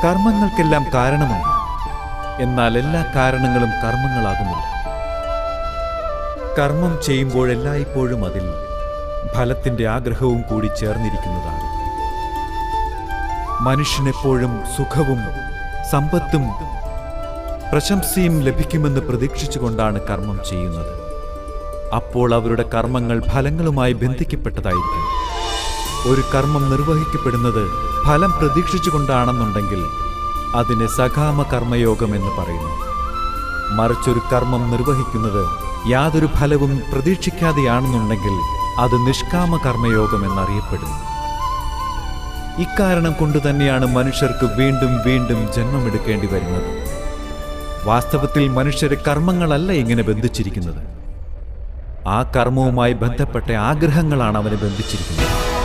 കർമ്മങ്ങൾക്കെല്ലാം കാരണമുണ്ട്. എന്നാൽ എല്ലാ കാരണങ്ങളും കർമ്മങ്ങളാകുന്നില്ല. കർമ്മം ചെയ്യുമ്പോഴെല്ലായ്പ്പോഴും അതിൽ ഫലത്തിന്റെ ആഗ്രഹവും കൂടി ചേർന്നിരിക്കുന്നതാണ്. മനുഷ്യനെപ്പോഴും സുഖവും സമ്പത്തും പ്രശംസയും ലഭിക്കുമെന്ന് പ്രതീക്ഷിച്ചുകൊണ്ടാണ് കർമ്മം ചെയ്യുന്നത്. അപ്പോൾ അവരുടെ കർമ്മങ്ങൾ ഫലങ്ങളുമായി ബന്ധിക്കപ്പെട്ടതായിരിക്കും. ഒരു കർമ്മം നിർവഹിക്കപ്പെടുന്നത് ഫലം പ്രതീക്ഷിച്ചുകൊണ്ടാണെന്നുണ്ടെങ്കിൽ അതിനെ സകാമ കർമ്മയോഗം എന്ന് പറയുന്നു. മറിച്ചൊരു കർമ്മം നിർവഹിക്കുന്നത് യാതൊരു ഫലവും പ്രതീക്ഷിക്കാതെയാണെന്നുണ്ടെങ്കിൽ അത് നിഷ്കാമ കർമ്മയോഗം എന്നറിയപ്പെടുന്നു. ഇക്കാരണം കൊണ്ട് തന്നെയാണ് മനുഷ്യർക്ക് വീണ്ടും വീണ്ടും ജന്മമെടുക്കേണ്ടി വരുന്നത്. വാസ്തവത്തിൽ മനുഷ്യരെ കർമ്മങ്ങളല്ല ഇങ്ങനെ ബന്ധിച്ചിരിക്കുന്നത്. ആ കർമ്മവുമായി ബന്ധപ്പെട്ട ആഗ്രഹങ്ങളാണ് അവനെ ബന്ധിച്ചിരിക്കുന്നത്.